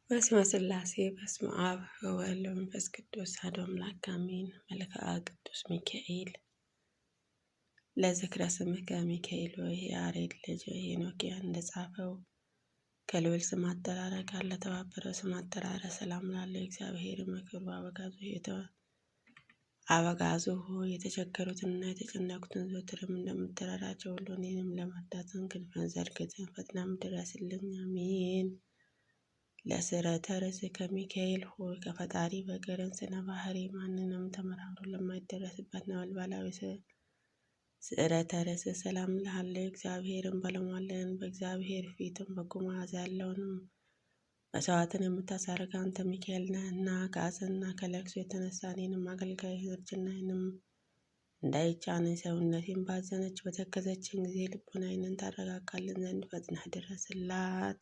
በስመ ሥላሴ በስመ አብ ወወልድ ወመንፈስ ቅዱስ አሐዱ አምላክ አሜን። መልክዓ ቅዱስ ሚካኤል ለዝክረ ስምከ ሚካኤል ወይ የያሬድ ልጅ ሄኖክያ እንደጻፈው ከልዑል ስም አጠራር ጋር ለተባበረው ስም አጠራር ሰላም ላለው እግዚአብሔር ምክሩ አበጋዙ ሆይ የተቸገሩትንና የተጨነቁትን ዘወትርም እንደምትረዳቸው ሁሉ እኔንም ለመርዳትን ክንፍህን ዘርግተህ ፈጥነህ ድረስልኝ። አሜን። ለስረተ ርእስከ ሚካኤል ሆይ ከፈጣሪ በቀር ስነ ባህሪ ማንንም ተመራምሮ ለማይደረስበት ነበልባላዊ ስዕረተ ርእስ ሰላም እልሃለሁ። እግዚአብሔርን ባለሟልን በእግዚአብሔር ፊትም በጎ መዓዛ ያለውንም መስዋዕትን የምታሳርግ አንተ ሚካኤል ነህና ከሐዘንና ከለቅሶ የተነሳ እኔንም አገልጋይ እርጅናዬንም እንዳይጫነኝ ሰውነቴን ባዘነች በተከዘችን ጊዜ ልቡናዬን ታረጋጋልን ዘንድ ፈጥነህ ድረስላት።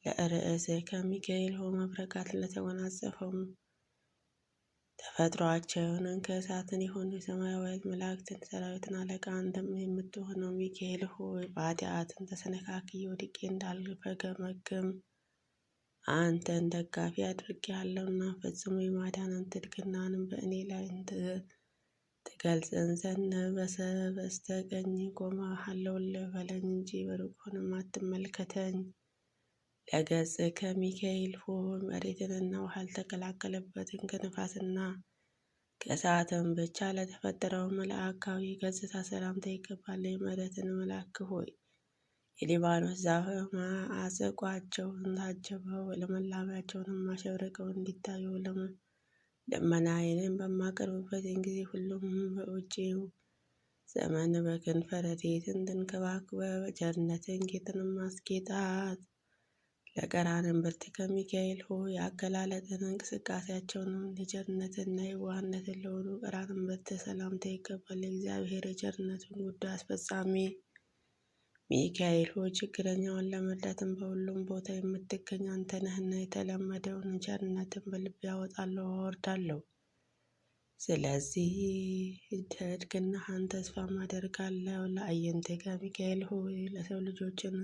ለርእስከ ሚካኤል ሆይ መብረቃት ለተጎናጸፈው ተፈጥሯቸውን ከእሳትን የሆኑ የሰማያዊት መላእክትን ሰራዊትን አለቃ አንተም የምትሆነው ሚካኤል ሆይ በኃጢአትን ተሰነካክዬ ወድቄ እንዳልፈገመግም አንተን ደጋፊ አድርጌአለሁና ፈጽሞ የማዳንን ትድግናንም በእኔ ላይ ትገልጽን ዘንድ በስተቀኝ ቆሜአለሁልህ በለኝ እንጂ በሩቅ ሆነህ አትመልከተኝ። ለገጽከ ሚካኤል ሆይ መሬትንና ውሃ ያልተቀላቀለበትን ከነፋስና ከእሳትም ብቻ ለተፈጠረው መልአካዊ ገጽታ ሰላምታ ይገባል። የምሕረትን መልአክ ሆይ የሊባኖስ ዛፍ አዘቋቸውን ታጅበው ልምላሜያቸውንም አሸብርቀው እንዲታዩ ልመናዬንም በማቀርብበትን ጊዜ ሁሉም በውጪው ዘመን በክንፈ ረድኤትህ ተንከባክበህ በቸርነትህ ጌጥንም አስጌጣት። ለቀራንዮ ብርትከ ሚካኤል ሆይ አገላለጥን እንቅስቃሴያቸውንም ለቸርነትና የዋህነትን ለሆኑ ቀራንዮ ብርት ሰላምታ ይገባል። የእግዚአብሔር የቸርነቱን ጉዳይ አስፈጻሚ ሚካኤል ሆይ ችግረኛውን ለመርዳትም በሁሉም ቦታ የምትገኝ አንተ ነህና የተለመደውን ቸርነትን በልቤ አወጣለሁ አወርዳለሁ። ስለዚህ ትድግናህን ተስፋም አደርጋለሁ። ለአዕይንቲከ ሚካኤል ሆይ ለሰው ልጆችን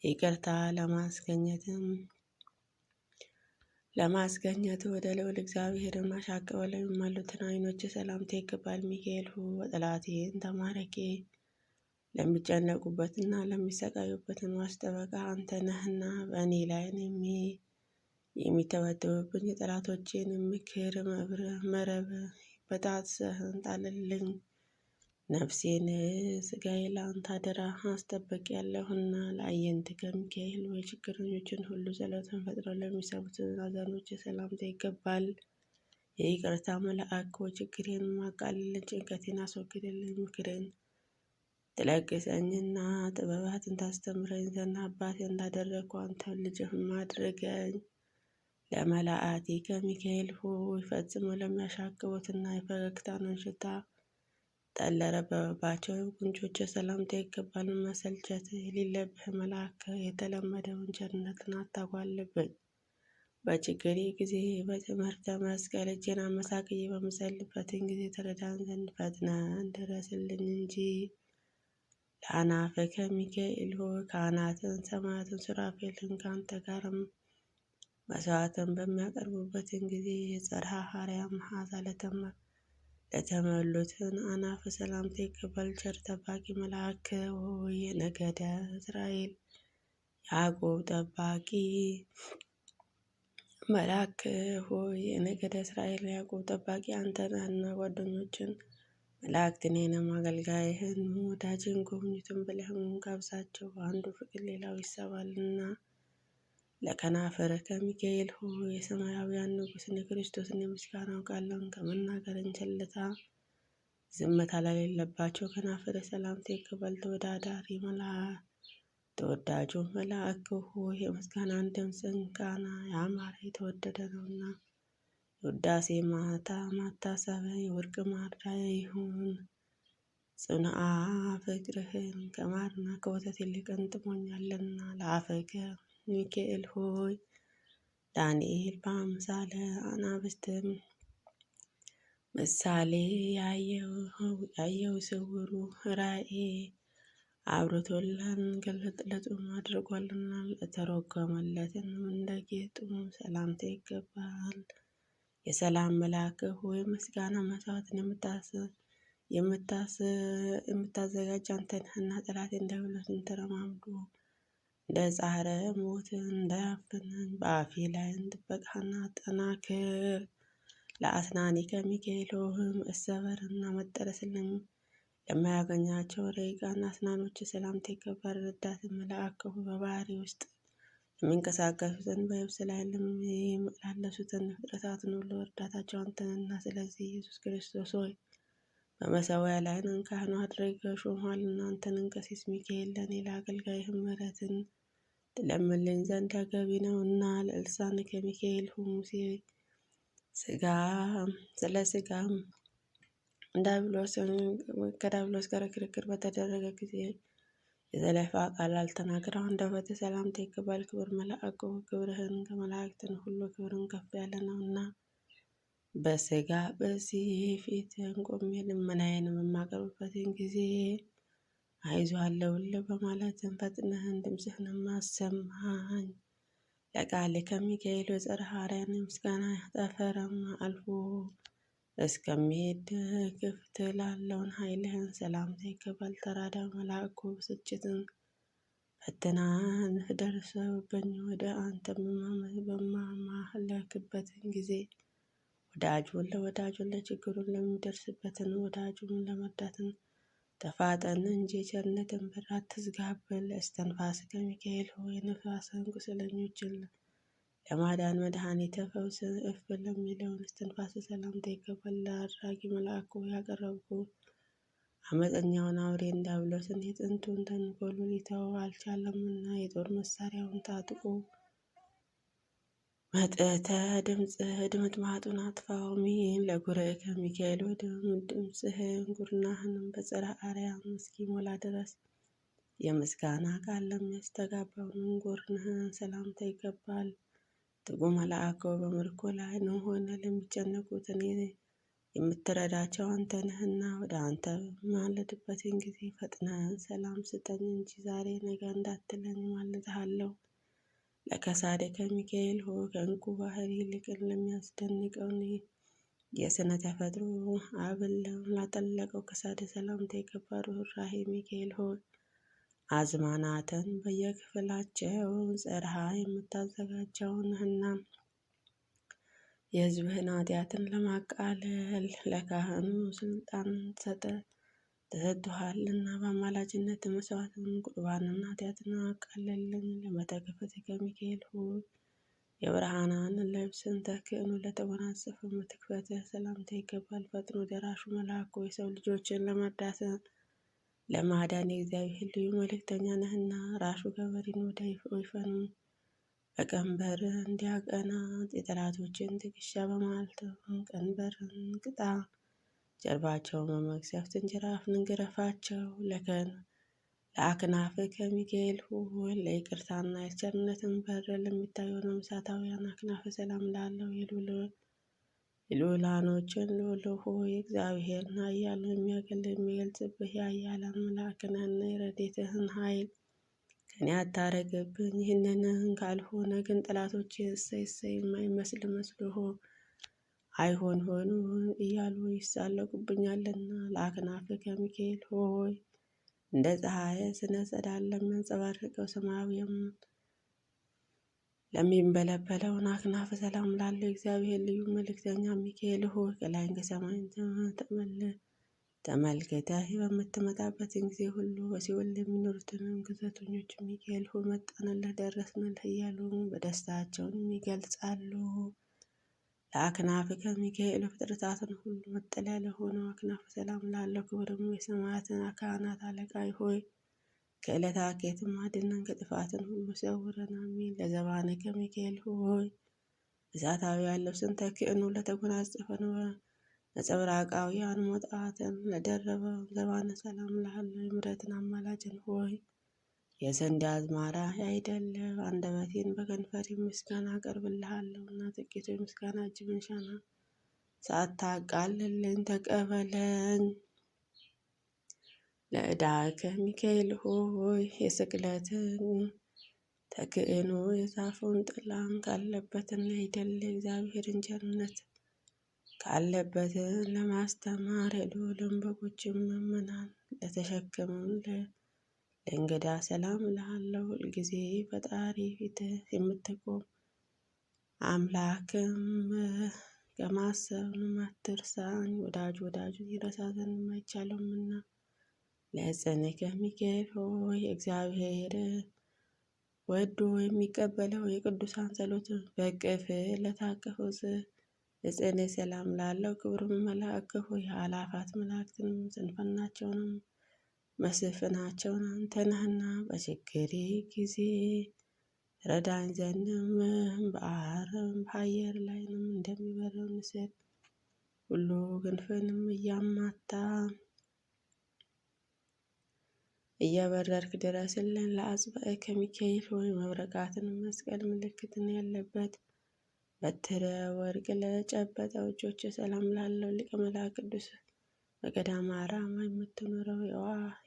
ይቅርታ ለማስገኘት ወደ ልዑል እግዚአብሔር አሻቅበው ለሚማሉትን ዓይኖች ሰላምታ ይገባል። ሚካኤል ሆይ በጠላቴን ተማረኬ ለሚጨነቁበትና ለሚሰቃዩበትን ዋስ ጠበቃ አንተ ነህና በእኔ ላይ የሚተበተቡብኝ የጠላቶቼን ምክር መረብ በጣጥሰህ ጣልልኝ። ነፍሴን ሥጋዬን ለአንተ አደራ አስጠብቄአለሁና። ለአዕይንቲከ ሚካኤል ሆይ ችግረኞችን ሁሉ ጸሎትን ፈጥነው ለሚሰሙት አዛኖች ሰላምታ ይገባል። የይቅርታ መልአክ ሆይ ችግሬን አቃልልኝ፣ ጭንቀቴን አስወግድልኝ። ምክርን ትለግሰኝና ጥበባትን ታስተምረኝ ዘንድ አባቴ እንዳደረግኩ አንተ ልጅህም አድርገኝ። ለመላእክቲከ ሚካኤል ሆይ ፈጽመው ለሚያሻቅቡትና የፈገግታን ሽታ ለረበበባቸው ጉንጮች ሰላምታ ይገባል። መሰልቸት የሌለብህ መልአክ የተለመደውን ቸርነትን አታጓልብኝ። በችግሬ ጊዜ በትምህርተ መስቀል እጄን አመሳቅዬ በምጸልይበትን ጊዜ ተረዳን ዘንድ ፈጥነህ ድረስልኝ እንጂ። ለአእናፍከ ሚካኤል ሆይ ካህናትን ሰማያትን ሱራፌልን ከአንተ ጋርም መስዋዕትን በሚያቀርቡበትን ጊዜ የጽርሐ አርያም መዓዛ ለተመሉትን አእናፍ ሰላምታ ይገባል። ቸር ጠባቂ መልአክ ሆይ የነገደ እስራኤል ያዕቆብ ጠባቂ መልአክ ሆይ የነገደ እስራኤል ያዕቆብ ጠባቂ አንተ ነህና ጓደኞችን መላእክት እኔንም አገልጋይህን ወዳጅን ጎብኙትን ብለህም ጋብዛቸው፣ አንዱ ፍቅር ሌላው ይሳባልና። ለከናፍርከ ሚካኤል ሆይ የሰማያውያን ንጉሥን የክርስቶስን የምስጋናው ቃልን ከመናገር ቸልታ ዝምታ ለሌለባቸው ከናፍር ሰላምታ ይገባል። ተወዳጁ መልአክ ሆይ የምስጋናን ድምፅን ቃና ያማረ የተወደደ ነውና የውዳሴ ማታ ማታሰቢያ የወርቅ ማዕዳ ይሁን። ጽንዓ ፍቅርህን ከማርና ከወተት ይልቅ ጥሞኛልና። ለአፈከ ሚካኤል ሆይ ዳንኤል በአምሳለ አናብስትም ምሳሌ ያየው ስውሩ ራእይ አብርቶልን ገለጥለጡም አድርጓልና ለተረጎመለትንም እንደ ጌጡም ሰላምታ ይገባል። የሰላም መልአክ ሆይ ምስጋና መስዋዕትን የምታዘጋጅ አንተ ነህና ጠላቴን ዲያብሎስን ተረማምዶ እንደ ጻረ ሞትን እንዳያፍነኝ በአፌ ላይ ጥበቃህን አጠናክር። ለአስናኒከ ሚካኤል መሰበርና መጠረስን ለማያገኛቸው ረቂቃን አስናኖች ሰላምታ ይገባል። ረዳት መልአክ በባህሪ ውስጥ የሚንቀሳቀሱትን በየብስ ላይ የሚመላለሱትን ፍጥረታትን ሁሉ እርዳታቸው አንተ ነህና፣ ስለዚህ ኢየሱስ ክርስቶስ ሆይ በመሠዊያ ላይ ካህኑ አድርገህ ሾመሃልና አንተን ቀሲስ ሚካኤል ለእኔ ለአገልጋይህ ምሕረትን ትለምንልኝ ዘንድ ተገቢ ነውና። ለልሳንከ ሚካኤል ሙሴ ስለ ሥጋም ከዲያብሎስ ጋር ክርክር በተደረገ ጊዜ የዘለፋ ቃል አልተናገረም። አንደበትህ ሰላምታ ይገባል። ክብር መልአክ ክብርህን ከመላእክትን ሁሉ ክብርን ከፍ ያለ ነውና። በሥጋ በዚህ ፊትህን ቆሜ ልመናዬን በማቀርብበትን ጊዜ አይዞህ አለሁልህ በማለትም ፈጥነህን ድምፅህንም አሰማኝ። ለቃልከ ሚካኤል ወጽርሐ አርያም ምስጋና ጠፈርም አልፎ እስከሚሄድ ክፍት ላለውን ኃይልህን ሰላምታ ይገባል። ተራዳኢ መልአክ ብስጭትን ፈተናን ደርሰውብኝ ወደ አንተ በማመለክበትን ጊዜ ወዳጁን ለችግሩን ለሚደርስበትን ወዳጁን ለመርዳትን ተፋጠን እንጂ ቸርነትን በር አትዝጋብን። እስትንፋስከ ሚካኤል ሆይ የነፍሳትን ቁስለኞችን ለማዳን መድኃኒተ ፈውስ እፍ ለሚለውን እስትንፋስ ሰላምታ ይገባል። ለአድራጊ መልአክ ሆይ ያቀረብኩ አመፀኛውን አውሬን ዲያብሎስን የጥንቱን ተንኮሉን ሊተው አልቻለምና የጦር መሳሪያውን ታጥቆ መጥተህ ድምጥማጡን አጥፋው። ለጉርኤከ ሚካኤል ድምፅህን ጉርናህንም በጽርሐ አርያም እስኪሞላ ድረስ የምስጋና ቃል ለሚያስተጋባውን ጎርንህን ሰላምታ ይገባል። ትጉ መልአክ በምርኮ ላይ ሆነ ለሚጨነቁትን የምትረዳቸው አንተ ነህና ወደ አንተ በማልድበትን ጊዜ ፈጥነህ ሰላም ስጠኝ እንጂ ዛሬ ነገ እንዳትለኝ ማልድሃለሁ። ለከሳድከ ሚካኤል ሆይ ከዕንቁ ባህር ይልቅ ለሚያስደንቀውን የሥነ ተፈጥሮ አብል ላጠለቀው ከሳድ ሰላምታ ይገባል። ርኅራኄ ሚካኤል ሆይ አዝማናትን በየክፍላቸው ጽርሐ የምታዘጋጀው ነህና የሕዝብህን ኃጢአትን ለማቃለል ለካህኑ ስልጣን ተሰጥቶሃልና በአማላጅነት መስዋዕትን ቁርባንን ኃጢአትን አቃልልልኝ። ለመተከፈትከ ሚካኤል ሆይ የብርሃናን ልብስን ተክህኖ ለተጎናጸፈ መትክፈትህ ሰላምታ ይገባል። ፈጥኖ ደራሹ መልአክ ሆይ የሰው ልጆችን ለመርዳት ለማዳን የእግዚአብሔር ልዩ መልእክተኛ ነህና ራሱ ገበሬን ወደ ወይፈኑን በቀንበር እንዲያቀና የጠላቶችን ትከሻ በማልተም ቀንበርን ቅጣ። ጀርባቸውን በመቅሰፍት ጅራፍን ግረፋቸው። ለአክናፍከ ሚካኤል ሆይ ለይቅርታና የቸርነትን በር ለሚታየው እሳታውያን አክናፍ ሰላም ላለው የልዑላኖችን ልዑል ሆይ እግዚአብሔርን ኃያል የሚገልጽብህ የኃያላን መልአክ ነህና የረድኤትህን ኃይል ከኔ አታርቅብኝ። ይህንን ካልሆነ ግን ጠላቶቼ እሰይ እሰይ የማይመስል መስሎ አይሆን ሆኑ እያሉ ይሳለቁብኛልና። ለአክናፍከ ሚካኤል ሆይ እንደ ፀሐይ ስነ ጸዳል ለሚያንጸባርቀው ሰማያዊም ለሚንበለበለውን አክናፍ ሰላም ላለው እግዚአብሔር ልዩ መልእክተኛ ሚካኤል ሆይ ከላይ ከሰማይ ተመልክተህ በምትመጣበትን ጊዜ ሁሉ በሲኦል የሚኖሩትንም ግዘተኞች ሚካኤል ሆይ መጣንልህ ደረስንልህ እያሉ በደስታቸውን ይገልጻሉ። ለአክናፍከ ሚካኤል ፍጥረታትን ሁሉ መጠለያ ለሆነው አክናፍ ሰላም ላለው ክብርም የሰማያትን ካህናት አለቃ ሆይ ከዕለታት ኬትም አድነን ከጥፋትን ሁሉ ሰውረን አሜን። ለዘባንከ ሚካኤል ሆይ እሳታዊ ልብስን ተክህኖ ለተጎናጸፈ ነጸብራቃውያን ሞጣትን ለደረበ ዘባነ ሰላም ላለው የምሕረትን አማላጅን ሆይ የስንዴ አዝመራ ያይደለ አንደበቴን በከንፈሬ ምስጋና አቀርብልሃለሁና ጥቂቱ የምስጋና እጅ መንሻና ሳታቃልልኝ ተቀበለኝ። ለዕዳከ ሚካኤል ሆይ የስቅለትን ተክእኖ የዛፉን ጥላን ካለበትና የደለ እግዚአብሔርን ቸርነት ካለበት ለማስተማር የልዑልን በጎችን ምዕመናን ለተሸከመውን ለእንግዳ ሰላም እልሃለሁ። ሁልጊዜ ፈጣሪ ፊት የምትቆም አምላክም ከማሰብ አትርሳኝ። ወዳጁን ይረሳ ዘንድ የማይቻለውምና ለጽንዕከ ሚካኤል ሆይ እግዚአብሔር ወዶ የሚቀበለው የቅዱሳን ጸሎት በቅፍ ለታቀፈው ለጽንዕ ሰላም ላለው ክብርም መልአክ ሆይ አእላፋት መላእክትን ስንፍናቸውንም መስፍናቸውን አንተ ነህና በችግሬ ጊዜ ረዳኝ ዘንድም በአረም በአየር ላይንም እንደሚበረው ንስር ሁሉ ክንፍንም እያማታ እያበረርክ ድረስልን። ለአጽብዕከ ሚካኤል ሆይ መብረቃትን መስቀል ምልክትን ያለበት በትረ ወርቅ ለጨበጠው እጆች ሰላም ላለው ሊቀ መላእክት ቅዱስ በገዳመ አራማ የምትኖረው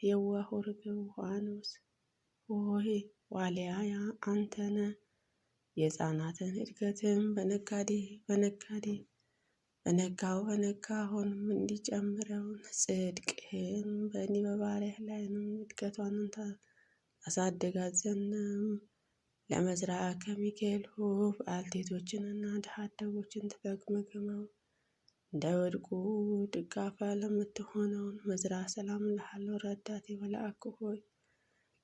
የዋህ ርግብ ዮሐንስ ሆይ ዋልያ አንተነ የሕፃናትን እድገትም በነጋውንም እንዲጨምረውን ጽድቅህን በእኔ በባሪያህ ላይንም እድገቷን ታሳድጋት ዘንድም ለመዝራዕከ ሚካኤል ሆይ ባልቴቶችንና ድሃ አደጎችን ትገመግመው እንዳይወድቁ ድጋፋ ለምትሆነውን መዝራ ሰላም እልሃለሁ። ረዳቴ መልአክ ሆይ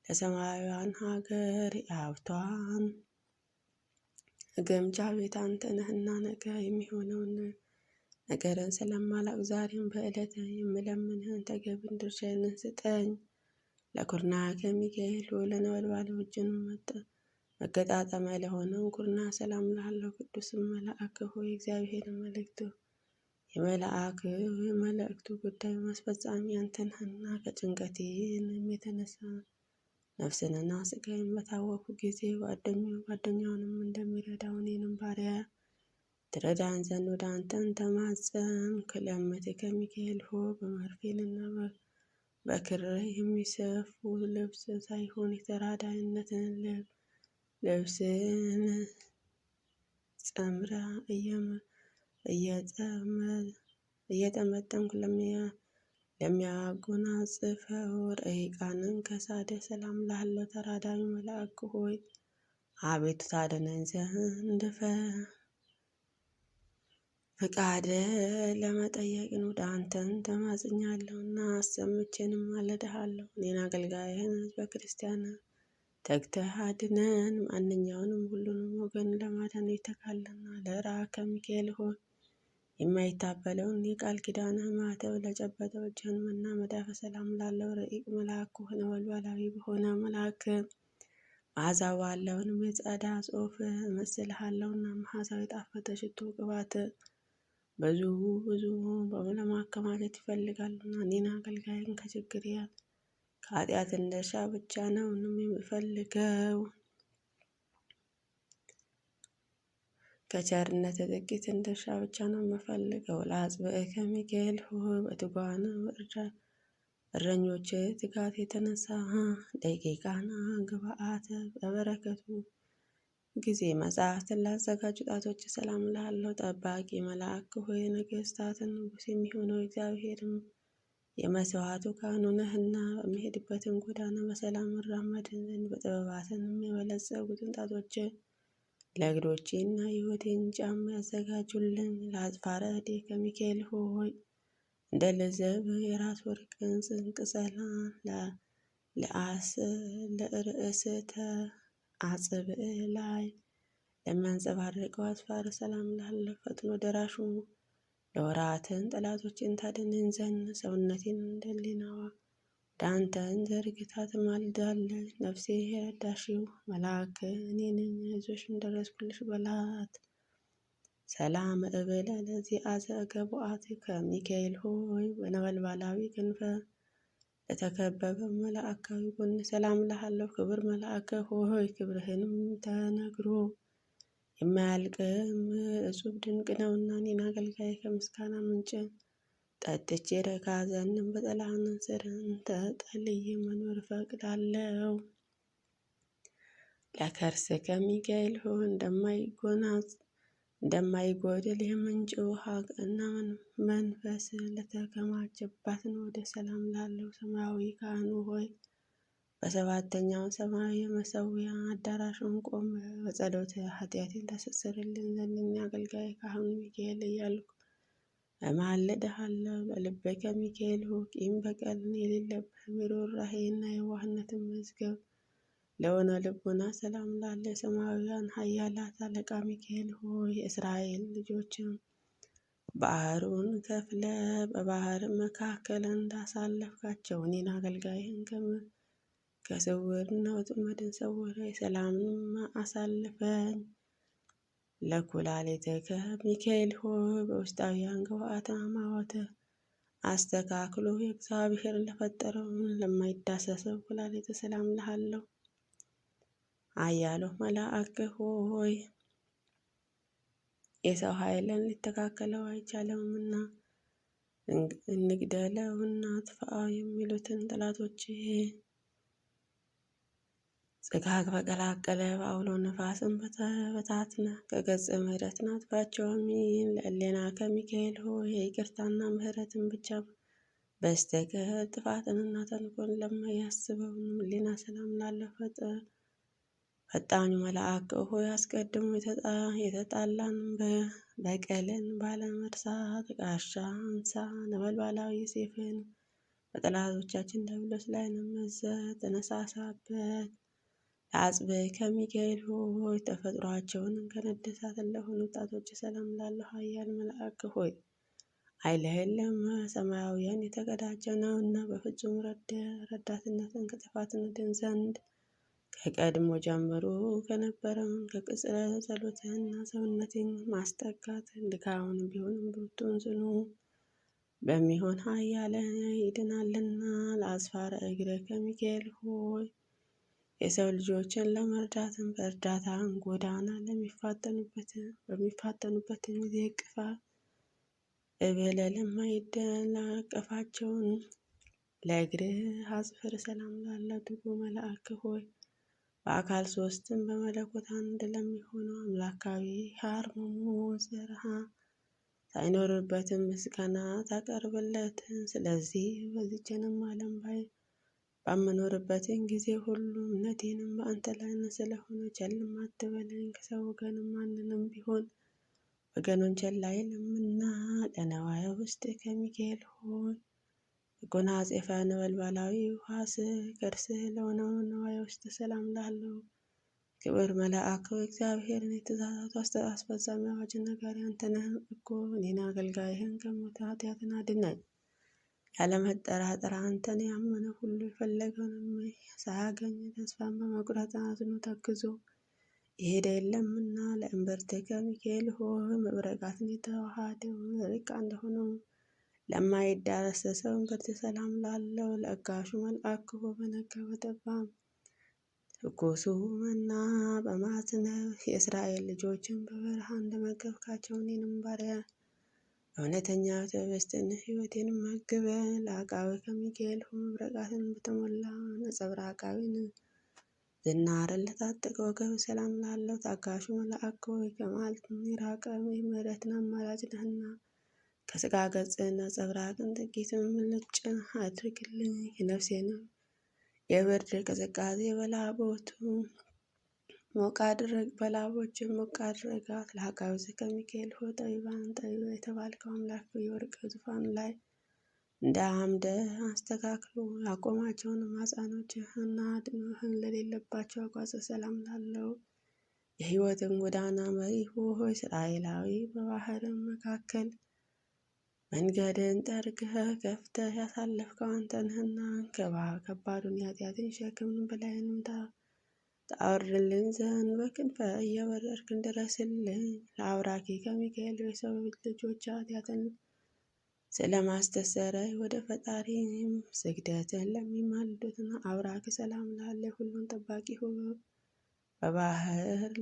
ለሰማያውያን ሀገር የሀብቷን ግምጃ ቤት አንተ ነህና ነገ የሚሆነውን ነገርን ስለማላውቅ ዛሬም በዕለት የምለምንህን ተገቢን ድርሻዬን ስጠኝ። ለኩርናከ ሚካኤል ሆይ ለነበልባሎችን መገጣጠሚያ ለሆነው ኩርና ሰላም እልሃለሁ። ቅዱስም መልአክ ሆይ እግዚአብሔር የመላእክቱ ጉዳይ ማስፈጻሚ አንተ ነህና ከጭንቀቴንም የተነሳ ነፍስንና ስጋዬን በታወኩ ጊዜ ጓደኛውንም እንደሚረዳው እኔንም ባሪያ ትረዳን ዘንድ ወደ አንተን ተማጸንኩ። ለእመቤትከ ሚካኤል ሆይ በመርፌንና በክር የሚሰፉ ልብስ ሳይሆን የተራዳኢነትን ልብስን ጸምራ እየጠመጠምኩ ለሚያጎናጽፈው ረቂቃንን ከሳደ ሰላም እልሃለሁ። ተራዳኢ መልአክ ሆይ አቤቱ ታድነኝ ዘንድ ፈቃደ ለመጠየቅን ወደ አንተን ተማጽኛለሁና አሰምቼንም ማለድሃለሁ። እኔን አገልጋይህን ሕዝበ ክርስቲያን ተግተህ አድነን። ማንኛውንም ሁሉንም ወገን ለማዳን የተካለና ለራከ ሚካኤል ሆይ የማይታበለውን የቃል ኪዳንህ ማኅተብ ለጨበጠው እጅህን እና መዳፈ ሰላም ላለው ረቂቅ መልአክ ሆነ ወልወላዊ በሆነ መልአክ መዓዛ ባለውንም የጸዳ ጽሑፍ እመስልሃለሁና መዓዛው የጣፈጠ ሽቱ ቅባት ብዙ ለማከማቸት ይፈልጋሉና እኔን አገልጋይን ከችግር ከኃጢአት እንደሻ ብቻ ነው የምፈልገው። ከቸርነት ጥቂት እንደሻ ብቻ ነው የምፈልገው። ለአጽብዕከ ሚካኤል ሆይ በትጉሃን እረኞች ትጋት የተነሳ ደቂቃና ግብአት በበረከቱ ጊዜ መጽሐፍትን ላዘጋጁ ጣቶች ሰላም እልሃለሁ። ጠባቂ መልአክ ሆይ ነገሥታትን ንጉሥ የሚሆነው እግዚአብሔርም የመስዋዕቱ ካህኑ ነህና በሚሄድበትን ጎዳና በሰላም እራመድን ዘንድ በጥበባትንም የበለጸጉትን ጣቶች ለእግሮቼና የሕይወቴን ጫማ ያዘጋጁልኝ። ለአጽፋረ እዴከ ሚካኤል ሆይ እንደ ልዝብ የራስ ወርቅን ጽንቅ ሰላም ለርእስተ አጽብዕ ላይ ለሚያንጸባርቀው አስፋረ ሰላም እልሃለሁ። ፈጥኖ ደራሹ ለወራትን ጠላቶችን ታድነኝ ዘንድ ሰውነቴን እንደ ሕሊናዋ ወደ አንተን ዘርግታ ትማልዳለች። ነፍሴ የረዳሽው መልአክ እኔ ነኝ፣ አይዞሽም ደረስኩልሽ በላት። ሰላም እብል ለዚአዘ ገቡአትከ ሚካኤል ሆይ በነበልባላዊ ክንፈ ለተከበበ መልአካዊ ጎን ሰላም እልሃለሁ። ክብር መልአከ ሆይ ክብርህንም ተነግሮ የማያልቅም እጹብ ድንቅ ነውና እኔን አገልጋይ ከምስጋና ምንጭ ጠጥቼ ረካ ዘንድ በጥላህ ስር ተጠልዬ መኖር እፈቅዳለሁ። ለከርስከ ሚካኤል ሆይ እንደማይጎድል የምንጭ ውሃ እና መንፈስ ለተከማቸባት ነው። ወደ ሰላም ላለው ሰማያዊ ካህኑ ሆይ በሰባተኛው ሰማያዊ የመሠዊያ አዳራሹን ቆመ በጸሎት ኃጢአቴን ታስተሰርይልኝ ዘንድ እኔ አገልጋይ ካህኑ ሚካኤል እያልኩ እማልድሃለሁ። በልበከ ሚካኤል ሆይ ቂም በቀልን የሌለብህ ርኅራኄና የዋህነትን መዝገብ ለሆነ ልቡና ሰላም ላለ የሰማያውያን ኃያላት አለቃ ሚካኤል ሆይ የእስራኤል ልጆችም ባህሩን ከፍለ በባህር መካከል እንዳሳለፍካቸው እኔን አገልጋይህን ከስውርና ወጥመድን ሰውረህ ሰላምንም አሳልፈኝ። ለኩላሊትከ ሚካኤል ሆይ በውስጣውያን ግብአተ አማወተ አስተካክሎ የእግዚአብሔር ለፈጠረውን ለማይዳሰሰው ኩላሊት ሰላም ልሃለሁ። ኃያሉ መልአክ ሆይ የሰው ኃይልን ሊተካከለው አይቻለውምና እንግደለውና አጥፋው የሚሉትን ጠላቶች ጽጋግ በቀላቀለ በአውሎ ነፋስን በታትነ ከገጽ ምሕረትን አጥፋቸው። አሜን። ለእሌናከ ሚካኤል ሆይ የይቅርታና ምሕረትን ብቻ በስተቀር ጥፋትንና ተንኮል ለማያስበውን ሕሊና ሰላም ላለው ፈጣኙ መልአክ ሆይ አስቀድሞ የተጣላን በቀልን ባለመርሳት ጋሻ አንሳ ነበልባላዊ ሰይፍን በጠላቶቻችን ዲያብሎስ ላይ መዘዝ ተነሳሳበት። ለአጽብዕ ከሚካኤል ሆይ ተፈጥሯቸውን ከነደሳት ለሆኑ ወጣቶች ሰላም ላለው ኃያል መልአክ ሆይ ኃይልህን ሰማያውያን የተቀዳጀ ነውና በፍጹም ረዳትነትን ከጥፋት እንድን ዘንድ ከቀድሞ ጀምሮ ከነበረውን ከቅጽረ ጸሎትህና ሰውነቴን ማስጠጋት ድካሙን ቢሆንም ብርቱን ጽኑ በሚሆን ኃያል ይድናልና። ለአስፋረ እግርከ ሚካኤል ሆይ የሰው ልጆችን ለመርዳትን በእርዳታን ጎዳና በሚፋጠኑበት ጊዜ እብለ ለማይደናቀፋቸውን ለእግርህ አጽፍር ሰላም ላለ ትጉ መልአክ ሆይ በአካል ሶስትም በመለኮት አንድ ለሚሆነው አምላካዊ ሀርመሙ ዘርሃ ሳይኖርበትም ምስጋና ታቀርብለት። ስለዚህ በዚችንም ዓለም ባመኖርበትን ጊዜ ሁሉ እምነቴንም በአንተ ላይ ስለሆነ ቸልም አትበለኝ። ከሰው ወገንም ማንንም ቢሆን ወገኑን ቸል አይልምና። ለነዋየ ውስጥ ከሚካኤል ሆይ ጎናጽፈ ነበልባላዊ ውሃስ ከርስህ ለሆነው ነዋየ ውስጥ ሰላም ላለው ክብር መልአክ እግዚአብሔርን የትእዛዛቱ አስፈጻሚ አዋጅ ነጋሪ አንተ ነህ እኮ። እኔን አገልጋይህን ከሞት ኃጢአትን አድነኝ። ያለመጠራጠር አንተን ያመነ ሁሉ የፈለገውንም ሳያገኝ ተስፋን በመቁረጥ አዝኖ ተክዞ የሄደ የለምና። ለእምብርትከ ሚካኤል ሆይ መብረቃትን የተዋሃደው ርቃ እንደሆነው ለማይዳሰሰው እምብርት ሰላም ላለው ለጋሹ መልአክ ሆይ በነጋ በጠባም ትኩሱ መና በማዝነብ የእስራኤል ልጆችን በበረሃ እንደመገብካቸው እኔንም ባሪያ እውነተኛ ትዕግስትን ሕይወቴን መግበ። ለአቃቤ ከሚካኤል ሆይ መብረቃትን በተሞላ ነጸብራቃዊን ዝናርን ለታጠቀ ወገብ ሰላም ላለው ታጋሹ መልአክ ሆይ ከመዓልት የራቀ ምሕረትን አማላጅ ነህና ከሥጋ ገጽ ነጸብራቅን ጥቂትም ምልጭ አድርግልኝ። የነፍሴንም የብርድ ቅዝቃዜ በላቦችን ሞቅ አድርጋት። ለአቃቤ ከሚካኤል ሆይ ጠቢባን የተባልከው አምላክ የወርቅ ዙፋን ላይ እንደ አምደ አስተካክሎ ያቆማቸውን ማኅፀኖችህና አድኖህን ለሌለባቸው አቋጽ ሰላም ላለው የሕይወትን ጎዳና መሪ ሆይ እስራኤላዊ በባህርም መካከል መንገድን ጠርገህ ከፍተህ ያሳለፍከው አንተ ነህና ከባዱን የኃጢአትን ሸክም በላዬንም ታወርድልን ዘንድ በክንፈ እየበረርክ ድረስልኝ። ለአብራኪ ከሚካኤል የሰው ልጆች ኃጢአትን ስለማስተሰረይ ወደ ፈጣሪም ስግደትን ለሚማልዱትና አብራክ ሰላም ላለ ሁሉን ጠባቂ በባህር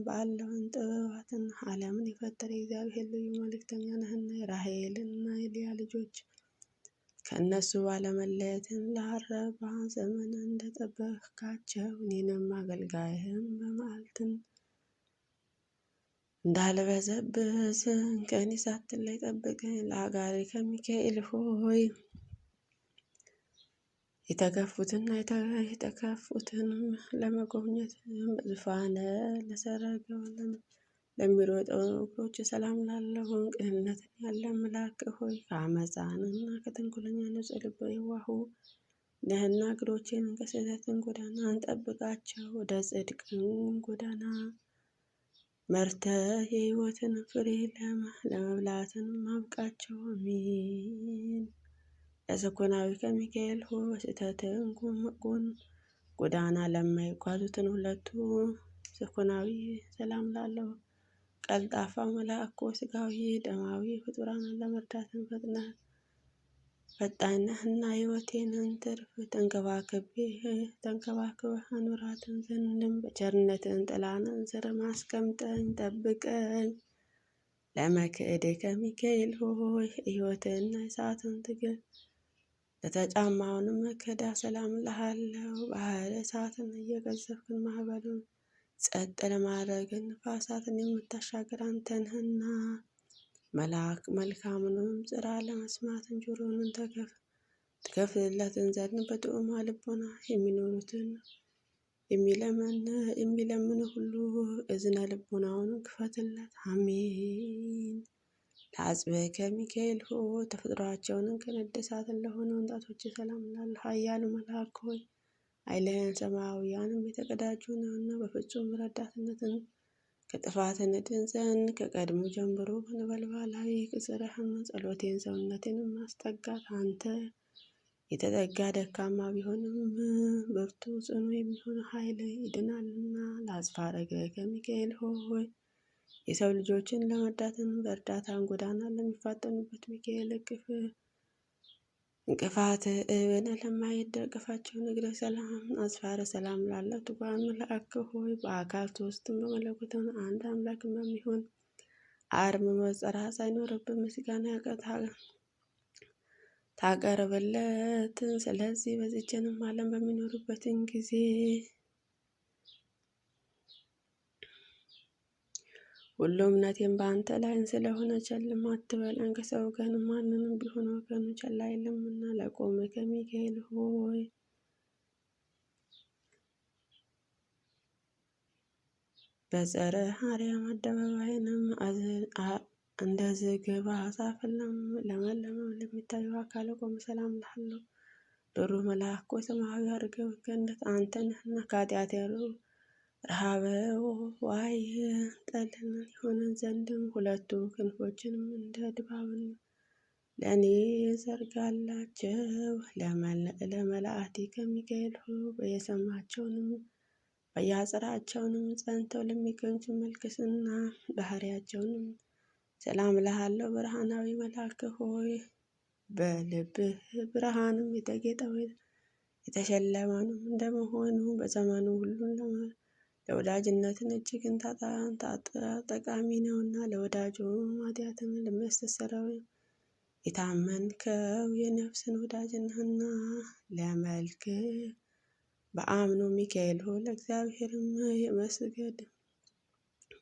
ባለውን ጥበባትን ዓለምን የፈጠረ የእግዚአብሔር ልዩ መልእክተኛ ነህና የራሔልና የልያ ልጆች ከእነሱ ባለመለየትን ለ40 ዘመን እንደጠበቅካቸው እኔንም አገልጋይህም በመዓልትን እንዳልበዘብዝ ከእኔ ሳትለይ ጠብቀኝ። ለአጋሪ ከሚካኤል ሆይ የተገፉትና የተከፉትን ለመጎብኘት በዙፋነ ለሰረገው ለሚሮጠው እግሮች ሰላም ላለሁን ቅንነትን ያለ አምላክ ሆይ ከአመፃንና ከተንኮለኛ ንጹሕ ልብ የዋሁ ነህና እግሮቼን ከስህተትን ጎዳና እንጠብቃቸው። ወደ ጽድቅን ጎዳና መርተህ የሕይወትን ፍሬ ለመብላትን ማብቃቸው። አሜን። ለሰኮናዊ ከሚካኤል ሆይ በስህተትን ጎዳና ለማይጓዙትን ሁለቱ ሰኮናዊ ሰላም ላለው ቀልጣፋ መልአክ ስጋዊ ደማዊ ፍጡራንን ለመርዳትን ፈጣን ነህና ሕይወቴንን ትርፍ ተንከባክበህ አኑራትን ዘንድም በቸርነትን ጥላንን ስር ማስቀምጠኝ ጠብቀኝ። ለመክእድ ከሚካኤል ሆይ ሕይወትና የሰዓትን ትግል ለተጫማውንም መከዳ ሰላም ልሃለው። ባህረ እሳትን እየገዘፍክን ማዕበሉን ጸጥ ለማድረግን ነፋሳትን የምታሻገር አንተ ነህና መልካሙንም ጽራ ለመስማትን ጆሮንን ትከፍትለትን ዘንድ በጥዑማ ልቦና የሚኖሩትን የሚለምን ሁሉ እዝነ ልቦናውን ክፈትለት። አሜን። ለአጽብዕ ከሚካኤል ሆይ ተፈጥሯቸውን ከነደሳትን ለሆነ ወንጣቶች ሰላም ላለ ኃያሉ መልአክ ሆይ ኃይልህን ሰማያውያንም የተቀዳጁ ነውና በፍጹም ረዳትነትን ከጥፋት እንድን ዘንድ ከቀድሞ ጀምሮ በነበልባላዊ ቅጽርህም ጸሎቴን ሰውነቴን ማስጠጋት አንተ የተጠጋ ደካማ ቢሆንም ብርቱ ጽኑ የሚሆን ኃይል ይድናልና። ለአጽፋረገ ከሚካኤል ሆይ የሰው ልጆችን ለመርዳትን በእርዳታን ጎዳና ለሚፋጠኑበት ሚካኤል እንቅፋት እብን ለማይደግፋቸው ንግረ ሰላም አጽፋረ ሰላም ላለው ትጉሃን መልአክ ሆይ በአካል ሦስትም በመለኮትም አንድ አምላክ በሚሆን አርም መጸራ ሳይኖርብን ምስጋና ታቀርብለት። ስለዚህ በዚችንም ዓለም በሚኖሩበትን ጊዜ ሁሉ እምነቴን በአንተ ላይ ስለሆነ ቸልም አትበለን። ከሰው ወገን ማንንም ቢሆን ወገኑ ቸል አይልምና። ለቆመ ከሚካኤል ሆይ በጸረ አርያም አደባባይንም እንደ ዝግባ ዛፍን ለመለመም ለሚታየው አካለ ቆመ ሰላም ላለው ዶሮ መልአክ ሰማያዊ አርገው ገነት አንተ ነህና ከኃጢአት ረሃበ ዋይ ጠልን የሆነን ዘንድም ሁለቱ ክንፎችንም እንደ ድባብን ለእኔ ዘርጋላቸው። ለመላእክት ከሚካኤል በየሰማቸውንም በየአጽራቸውንም ጸንተው ለሚገኙት መልክስና ባህሪያቸውንም ሰላም እልሃለሁ። ብርሃናዊ መልአክ ሆይ በልብህ ብርሃንም የተጌጠው የተሸለመንም እንደመሆኑ በዘመኑ ሁሉን ለወዳጅነትን እጅግን ጠቃሚ ነውና ለወዳጁ ኃጢአትን ለሚያስተሰርየው የታመንከው የነፍስን ወዳጅ ነህና። ለመልክ በአምኖ ሚካኤል ሆይ ለእግዚአብሔርም የመስገድ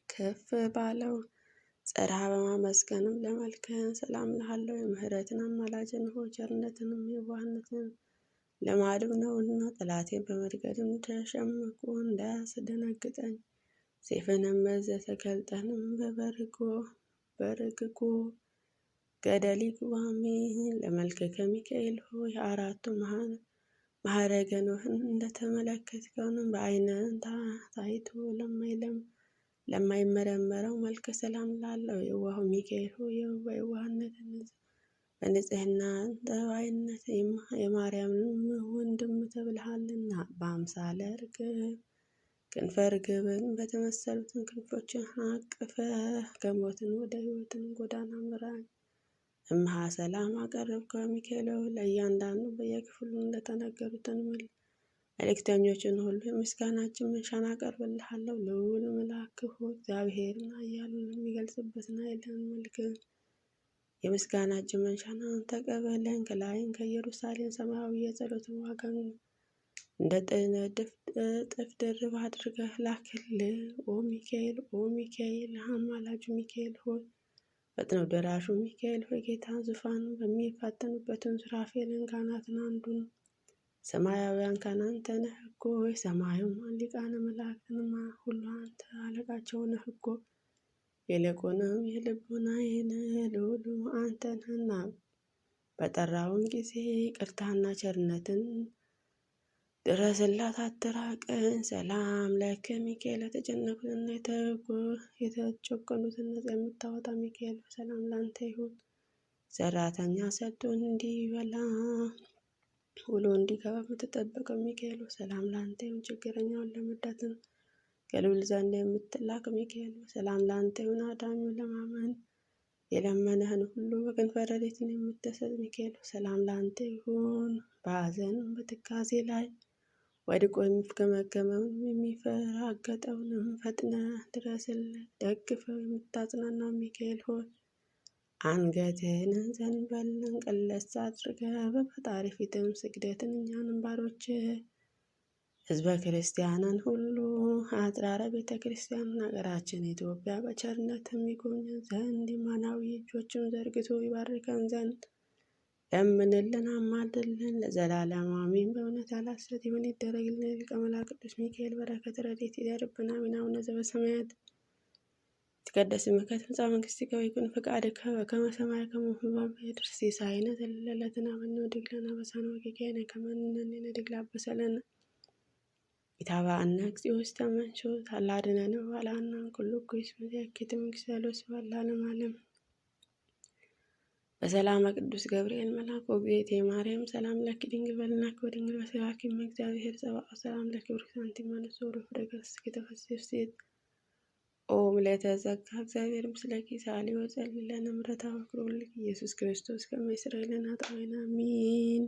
ከፍ ባለው ጸራ በማመስገንም ለመልክህን ሰላም እልሃለሁ። የምህረትን አማላጅን ሆይ ቸርነትንም የዋህነትን ልማድም ነውና ጠላቴን በመርገድም ተሸምቆ እንዳያስደነግጠኝ ሰይፍንም መዘህ ተገልጠንም በርግጎ ገደል ይግባ። አሜን። ለመልከ ከሚካኤል ሆይ አራቱ ማዕረገ ኖኅን እንደተመለከትከውንም በዓይንህ ታይቶ ለማይመረመረው መልከ ሰላም ላለው የዋሁ ሚካኤል ሆይ በየዋህነትን በንጽሕና ጠባይነት የማርያምንም ወንድም ተብልሃልና። በአምሳለ ርግብ ክንፈ ርግብን በተመሰሉትን ክንፎችን አቅፈ ከሞትን ወደ ሕይወትን ጎዳና ምራኝ። እምሃ ሰላም አቀረብከው ሚካኤል ለእያንዳንዱ በየክፍሉ እንደተነገሩትን መልእክተኞችን ሁሉ የምስጋናችን መንሻን አቀርብልሃለሁ። ልዑል መልአክ ሆይ እግዚአብሔርን ኃያሉን የሚገልጽበትን ኃይልን መልክን የምስጋናችን መንሻን ተቀበለን። ከላይን ከኢየሩሳሌም ሰማያዊ የጸሎትን ዋጋን እንደ እጥፍ ድርብ አድርገህ ላክልን። ኦ ሚካኤል አማላጁ ሚካኤል ሆይ ፈጥነው ደራሹ ሚካኤል ሆይ ጌታ ዙፋኑ በሚፋጠኑበትን ሱራፌልን ካህናትን አንዱን ሰማያውያን ካህናት ነህ እኮ። የሰማዩም ሊቃነ መላእክትንማ ሁሉ አንተ አለቃቸው ነህ እኮ። ይልቁንም የልቡናዬን ልዑል አንተ ነህና በጠራውን ጊዜ ይቅርታና ቸርነትን ድረስላት አትራቀን። ሰላም ለከ ሚካኤል የተጨነቁትና የተጨቆኑትን ነፃ የምታወጣ ሚካኤል ሰላም ላንተ ይሁን። ሰራተኛ ሰጥቶን እንዲበላ ውሎ እንዲገባ የምትጠብቀው ሚካኤል ሰላም ላንተ ይሁን። ችግረኛውን ለመርዳትን ከልዑል ዘንድ የምትላክ ሚካኤል ሰላም ላንተ ይሁን። አዳኙን ለማመን የለመነህን ሁሉ በክንፈ ረድኤትን የምትሰጥ ሚካኤል ሰላም ላንተ ይሁን። በሐዘንም በትካዜ ላይ ወድቆ የሚፍገመገመውን የሚፈራገጠውንም ፈጥነ ድረስለት። ደግፈው የምታጽናናው ሚካኤል ሆይ አንገትህን ዘንበልን ቀለስ አድርገህ በፈጣሪ ፊትም ስግደትን እኛንም ባሮች ሕዝበ ክርስቲያንን ሁሉ አጽራረ ቤተ ክርስቲያን ሀገራችን ኢትዮጵያ በቸርነት የሚጎበኝ ዘንድ የማናዊ እጆችም ዘርግቶ ይባርከን ዘንድ ለምንልን፣ አማልድልን ለዘላለም አሜን። በእውነት ያላሰት ይሁን ይደረግልን። ሊቀ መላእክት ቅዱስ ሚካኤል በረከት ረድኤት ይደርብን። አሜን። አቡነ ዘበሰማያት ይትቀደስ ስምከ ትምጻእ መንግሥትከ ወይኩን ፈቃድከ በከመ በሰማይ ከማሁ በምድር ሲሳየነ ዘለለዕለትነ ሀበነ ወኅድግ ለነ አበሳነ ወጌጋየነ ከመ ንሕነኒ ንኅድግ ለአበሳለነ ኢታብአነ እግዚኦ ውስተ መንሱት አላ አድኅነነ ወባልሐነ እምኩሉ እኩይ እስመ ዘያኬት መንግሥተ ኃይሉ ወስብሐት ለዓለመ ዓለም። በሰላመ ቅዱስ ገብርኤል መልአክ ወእግዝእትየ ማርያም ሰላም ለኪ ድንግል በድንግልናኪ ወድንግል በሥጋኪ እም እግዚአብሔር ጸባኦት ሰላም ለኪ ብሩክት አንቲ እምአንስቶ ወፍሬ ከርሥኪ ተፈሥሒ ፍሥሕት ኦ ምልዕተ ጸጋ እግዚአብሔር ምስለኪ ሰአሊ ወጸልዪ ለነ ምሕረተ ወፍቅር ወልድኪ ኢየሱስ ክርስቶስ ከመ ይስረይ ለነ ኃጣውኢነ አሜን።